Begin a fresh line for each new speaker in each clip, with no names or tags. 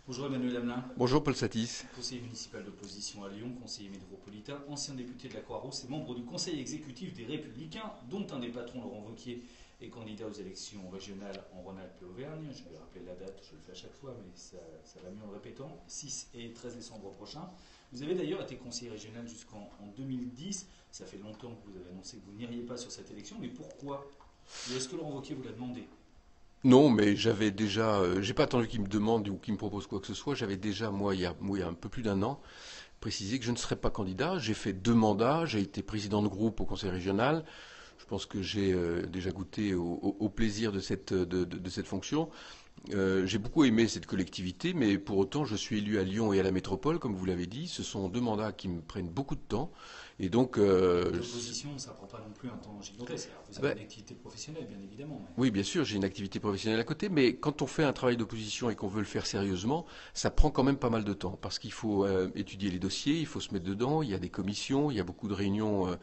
Bonjour Emmanuel Hamelin,
Bonjour Paul Satis.
conseiller municipal d'opposition à Lyon, conseiller métropolitain, ancien député de la Croix-Rousse et membre du conseil exécutif des Républicains, dont un des patrons, Laurent Wauquiez, est candidat aux élections régionales en Rhône-Alpes et Auvergne. Je vais rappeler la date, je le fais à chaque fois, mais ça va mieux en le répétant, 6 et 13 décembre prochain. Vous avez d'ailleurs été conseiller régional jusqu'en 2010. Ça fait longtemps que vous avez annoncé que vous n'iriez pas sur cette élection, mais pourquoi? Et est-ce que Laurent Wauquiez vous l'a demandé?
Non, mais j'avais déjà, j'ai pas attendu qu'il me demande ou qu'il me propose quoi que ce soit. J'avais déjà, moi, il y a un peu plus d'un an, précisé que je ne serais pas candidat. J'ai fait 2 mandats. J'ai été président de groupe au conseil régional. Je pense que j'ai déjà goûté au plaisir de cette fonction. J'ai beaucoup aimé cette collectivité, mais pour autant, je suis élu à Lyon et à la métropole, comme vous l'avez dit. Ce sont 2 mandats qui me prennent beaucoup de temps. Et donc,
L'opposition, ça prend pas non plus un temps gigantesque. Alors, vous avez
ben,
une activité professionnelle, bien évidemment, mais
oui, bien sûr, j'ai une activité professionnelle à côté, mais quand on fait un travail d'opposition et qu'on veut le faire sérieusement, ça prend quand même pas mal de temps, parce qu'il faut étudier les dossiers, il faut se mettre dedans, il y a des commissions, il y a beaucoup de réunions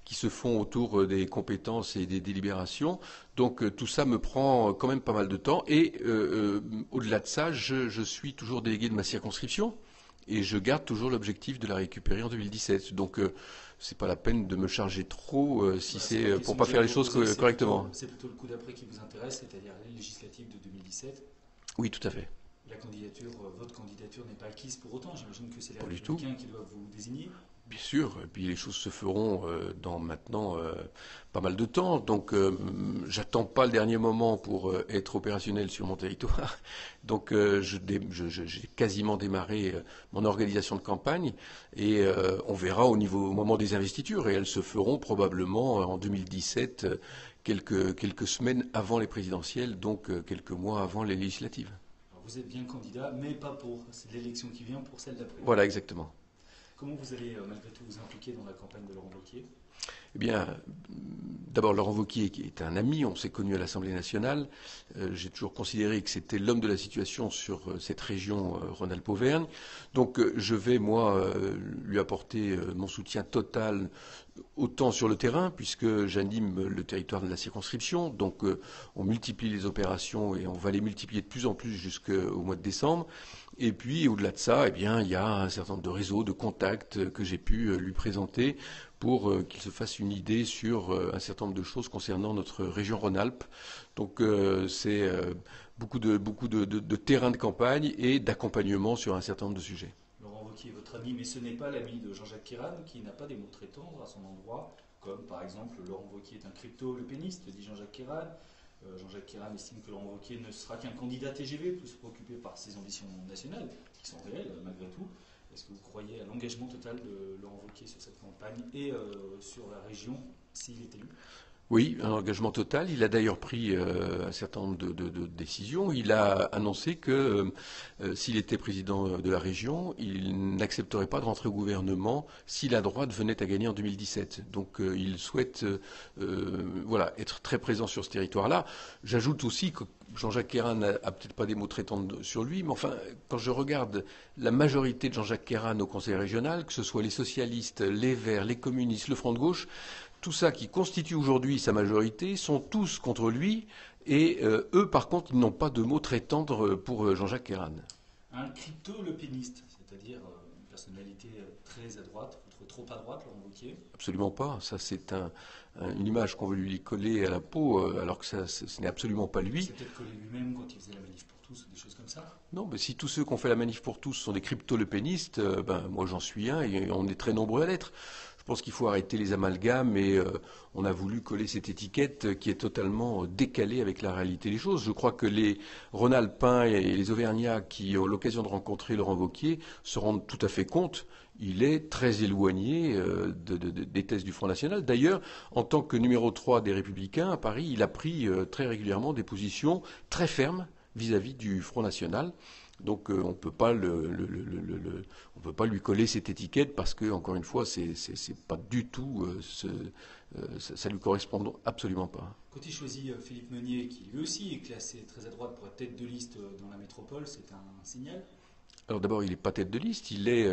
qui se font autour des compétences et des délibérations. Donc tout ça me prend quand même pas mal de temps, et au-delà de ça, je suis toujours délégué de ma circonscription. Et je garde toujours l'objectif de la récupérer en 2017. Donc, c'est pas la peine de me charger trop si
voilà, c'est pas la
c'est pour
question
pas
que
faire
j'allais
les
vous
choses
poser,
correctement.
c'est plutôt le coup d'après qui vous intéresse, c'est-à-dire les législatives de 2017.
Oui, tout à fait.
La candidature, votre candidature n'est pas acquise pour autant. J'imagine que c'est les
Pas du tout.
Républicains qui doivent vous désigner.
Bien sûr. Et puis les choses se feront dans maintenant pas mal de temps. Donc, j'attends pas le dernier moment pour être opérationnel sur mon territoire. Donc, j'ai quasiment démarré mon organisation de campagne et on verra au moment des investitures. Et elles se feront probablement en 2017, quelques semaines avant les présidentielles, donc quelques mois avant les législatives.
Alors, vous êtes bien candidat, mais pas pour l'élection qui vient, pour celle d'après.
Voilà, exactement.
Comment vous allez malgré tout vous impliquer dans la campagne de Laurent Wauquiez?
Eh bien, d'abord Laurent Wauquiez, qui est un ami, on s'est connu à l'Assemblée nationale. J'ai toujours considéré que c'était l'homme de la situation sur cette région Rhône-Alpes-Auvergne. Donc, je vais, moi, lui apporter mon soutien total, autant sur le terrain, puisque j'anime le territoire de la circonscription. Donc, on multiplie les opérations et on va les multiplier de plus en plus jusqu'au mois de décembre. Et puis, au-delà de ça, eh bien, il y a un certain nombre de réseaux, de contacts que j'ai pu lui présenter pour qu'il se fasse une idée sur un certain nombre de choses concernant notre région Rhône-Alpes. Donc, c'est beaucoup de terrain de campagne et d'accompagnement sur un certain nombre de sujets.
Laurent Wauquiez est votre ami, mais ce n'est pas l'ami de Jean-Jacques Kéran, qui n'a pas des mots très tendres à son endroit, comme par exemple Laurent Wauquiez est un crypto-lepéniste, dit Jean-Jacques Kéran. Jean-Jacques Kéran estime que Laurent Wauquiez ne sera qu'un candidat TGV, plus préoccupé par ses ambitions nationales, qui sont réelles malgré tout. Est-ce que vous croyez à l'engagement total de Laurent Wauquiez sur cette campagne et sur la région s'il est élu?
Oui, un engagement total. Il a d'ailleurs pris un certain nombre de décisions. Il a annoncé que s'il était président de la région, il n'accepterait pas de rentrer au gouvernement si la droite venait à gagner en 2017. Donc il souhaite voilà, être très présent sur ce territoire-là. J'ajoute aussi que Jean-Jacques Kéran n'a peut-être pas des mots très tendres sur lui, mais enfin, quand je regarde la majorité de Jean-Jacques Kéran au conseil régional, que ce soit les socialistes, les Verts, les communistes, le Front de gauche, tout ça qui constitue aujourd'hui sa majorité sont tous contre lui et eux, par contre, ils n'ont pas de mots très tendres pour Jean-Jacques Kéran.
Un crypto-lepéniste, c'est-à-dire une personnalité très à droite, trop à droite, Laurent Wauquiez.
Absolument pas. Ça, c'est une image qu'on veut lui coller à la peau, alors que ça, ce n'est absolument pas
Il
lui.
s'est peut-être collé lui-même quand il faisait la manif pour tous, ou des choses comme ça.
Non, mais si tous ceux qui ont fait la manif pour tous sont des crypto-lepénistes, ben, moi j'en suis un et on est très nombreux à l'être. Je pense qu'il faut arrêter les amalgames et on a voulu coller cette étiquette qui est totalement décalée avec la réalité des choses. Je crois que les Rhône-Alpins et les Auvergnats qui ont l'occasion de rencontrer Laurent Wauquiez se rendent tout à fait compte. Il est très éloigné des thèses du Front National. D'ailleurs, en tant que numéro 3 des Républicains à Paris, il a pris très régulièrement des positions très fermes vis-à-vis du Front National. Donc on ne peut pas on peut pas lui coller cette étiquette parce que encore une fois c'est pas du tout ça lui correspond absolument pas.
Quand il choisit Philippe Meunier, qui lui aussi est classé très à droite pour être tête de liste dans la métropole, c'est un signal?
Alors d'abord, il n'est pas tête de liste, il est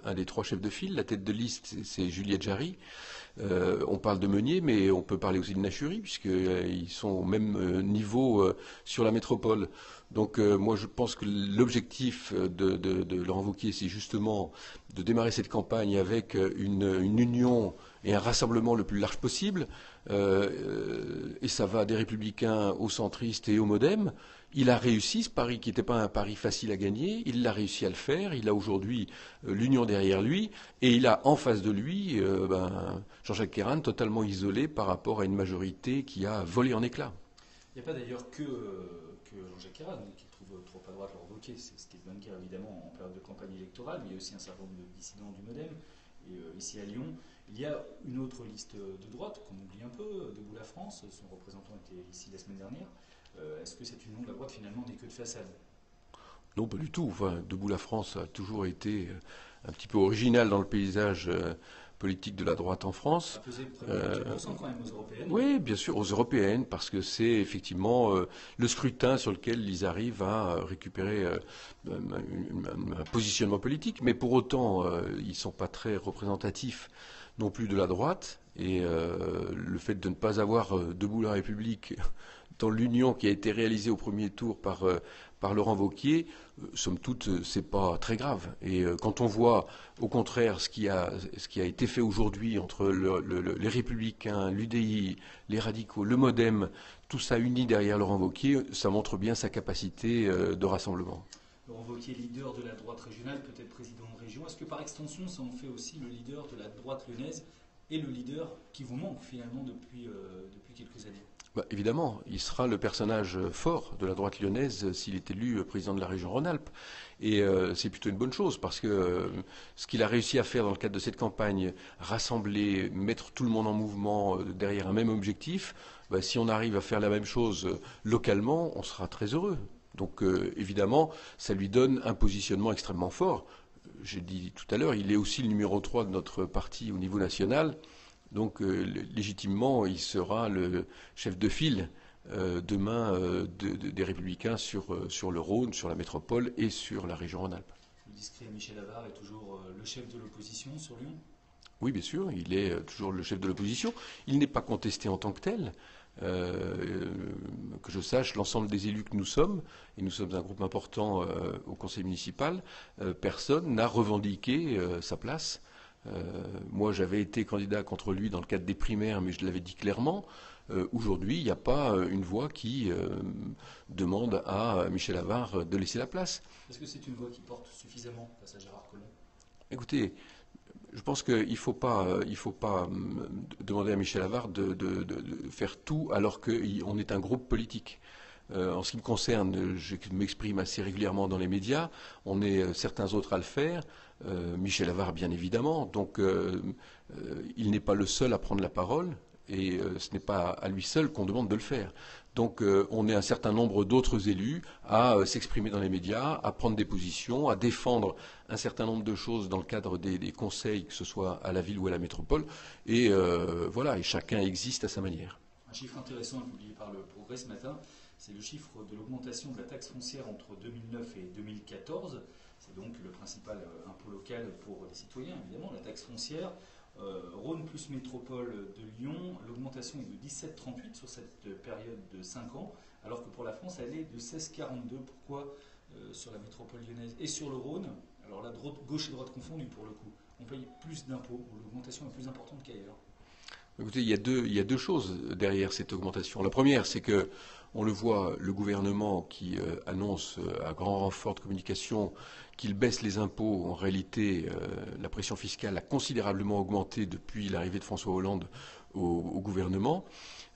un des 3 chefs de file. La tête de liste, c'est Juliette Jarry. On parle de Meunier, mais on peut parler aussi de Nachury, puisqu'ils sont au même niveau sur la métropole. Donc moi, je pense que l'objectif de Laurent Wauquiez, c'est justement de démarrer cette campagne avec une union et un rassemblement le plus large possible. Et ça va des Républicains aux centristes et aux Modem. Il a réussi ce pari qui n'était pas un pari facile à gagner. Il a réussi à le faire. Il a aujourd'hui l'union derrière lui. Et il a en face de lui Jean-Jacques Kerran totalement isolé par rapport à une majorité qui a volé en éclats.
Il n'y a pas d'ailleurs que Jean-Jacques Kerran qui trouve trop à droite Laurent Wauquiez. C'est ce qui est bien le cas évidemment en période de campagne électorale. Mais il y a aussi un certain nombre de dissidents du Modem. Et ici à Lyon, il y a une autre liste de droite qu'on oublie un peu, Debout la France. Son représentant était ici la semaine dernière. Est-ce que cette union de la droite finalement n'est que de façade?
Non, pas du tout. Enfin, Debout la France a toujours été un petit peu original dans le paysage politique de la droite en France.
Ça pesait près de 20% quand même aux européennes.
Oui, bien sûr, aux européennes, parce que c'est effectivement le scrutin sur lequel ils arrivent à récupérer un positionnement politique. Mais pour autant, ils ne sont pas très représentatifs non plus de la droite. Et le fait de ne pas avoir Debout la République dans l'union qui a été réalisée au premier tour par Laurent Wauquiez, somme toute, c'est pas très grave. Et quand on voit, au contraire, ce qui a été fait aujourd'hui entre les Républicains, l'UDI, les radicaux, le Modem, tout ça uni derrière Laurent Wauquiez, ça montre bien sa capacité de rassemblement.
Laurent Wauquiez, leader de la droite régionale, peut-être président de région. Est-ce que par extension, ça en fait aussi le leader de la droite lyonnaise et le leader qui vous manque finalement depuis quelques années?
Évidemment, il sera le personnage fort de la droite lyonnaise s'il est élu président de la région Rhône-Alpes. Et c'est plutôt une bonne chose parce que ce qu'il a réussi à faire dans le cadre de cette campagne, rassembler, mettre tout le monde en mouvement derrière un même objectif, si on arrive à faire la même chose localement, on sera très heureux. Donc évidemment, ça lui donne un positionnement extrêmement fort. J'ai dit tout à l'heure, il est aussi le numéro 3 de notre parti au niveau national. Donc, légitimement, il sera le chef de file demain des Républicains sur le Rhône, sur la métropole et sur la région Rhône-Alpes.
Le discret Michel Avart est toujours le chef de l'opposition sur Lyon?
Oui, bien sûr, il est toujours le chef de l'opposition. Il n'est pas contesté en tant que tel. Que je sache, l'ensemble des élus que nous sommes, et nous sommes un groupe important au conseil municipal, personne n'a revendiqué sa place. Moi, j'avais été candidat contre lui dans le cadre des primaires, mais je l'avais dit clairement. Aujourd'hui, il n'y a pas une voix qui demande à Michel Avart de laisser la place.
Est-ce que c'est une voix qui porte suffisamment face à Gérard Collomb?
Écoutez, je pense qu'il ne faut pas demander à Michel Avart de faire tout alors qu'on est un groupe politique. En ce qui me concerne, je m'exprime assez régulièrement dans les médias. On est certains autres à le faire. Michel Avart, bien évidemment. Donc, il n'est pas le seul à prendre la parole. Et ce n'est pas à lui seul qu'on demande de le faire. Donc on est un certain nombre d'autres élus à s'exprimer dans les médias, à prendre des positions, à défendre un certain nombre de choses dans le cadre des conseils, que ce soit à la ville ou à la métropole. Et voilà, et chacun existe à sa manière.
Un chiffre intéressant publié par le Progrès ce matin, c'est le chiffre de l'augmentation de la taxe foncière entre 2009 et 2014. C'est donc le principal impôt local pour les citoyens, évidemment, la taxe foncière. Rhône plus métropole de Lyon, l'augmentation est de 17,38 sur cette période de 5 ans, alors que pour la France, elle est de 16,42. Pourquoi sur la métropole lyonnaise et sur le Rhône, alors la gauche et droite confondues pour le coup, on paye plus d'impôts, ou l'augmentation est plus importante qu'ailleurs?
Écoutez, il y a deux choses derrière cette augmentation. La première, c'est que on le voit, le gouvernement qui annonce à grand renfort de communication qu'il baisse les impôts. En réalité, la pression fiscale a considérablement augmenté depuis l'arrivée de François Hollande au gouvernement.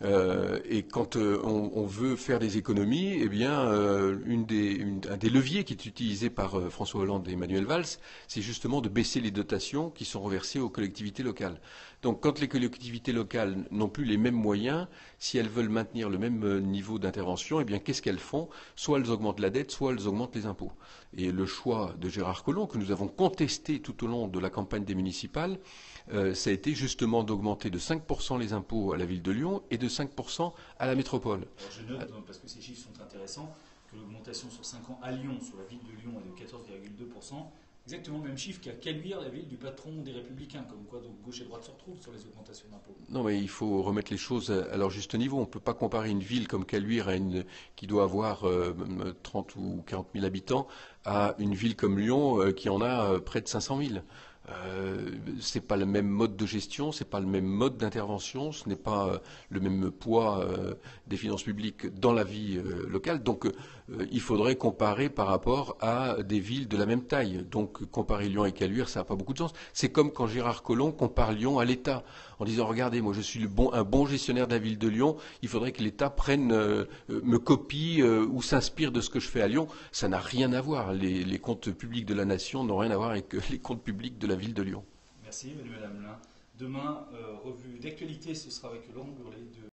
Et quand on veut faire des économies, eh bien, un des leviers qui est utilisé par François Hollande et Manuel Valls, c'est justement de baisser les dotations qui sont reversées aux collectivités locales. Donc, quand les collectivités locales n'ont plus les mêmes moyens, si elles veulent maintenir le même niveau d'intervention, eh bien, qu'est-ce qu'elles font? Soit elles augmentent la dette, soit elles augmentent les impôts. Et le choix de Gérard Collomb, que nous avons contesté tout au long de la campagne des municipales, ça a été justement d'augmenter de 5% les impôts à la ville de Lyon et de 5% à la métropole.
Alors je note, parce que ces chiffres sont intéressants, que l'augmentation sur 5 ans à Lyon, sur la ville de Lyon, est de 14,2%. Exactement le même chiffre qu'à Caluire, la ville du patron des Républicains, comme quoi donc gauche et droite se retrouvent sur les augmentations d'impôts.
Non, mais il faut remettre les choses à leur juste niveau. On ne peut pas comparer une ville comme Caluire qui doit avoir 30 ou 40 000 habitants à une ville comme Lyon qui en a près de 500 000. C'est pas le même mode de gestion, c'est pas le même mode d'intervention, ce n'est pas le même poids des finances publiques dans la vie locale. Donc il faudrait comparer par rapport à des villes de la même taille. Donc comparer Lyon et Caluire, ça n'a pas beaucoup de sens. C'est comme quand Gérard Collomb compare Lyon à l'État, en disant regardez, moi je suis un bon gestionnaire de la ville de Lyon, il faudrait que l'État me copie ou s'inspire de ce que je fais à Lyon. Ça n'a rien à voir. Les comptes publics de la nation n'ont rien à voir avec les comptes publics de la ville de Lyon.
Merci, Emmanuel Hamelin. Demain, revue d'actualité, ce sera avec Laurent Burlet de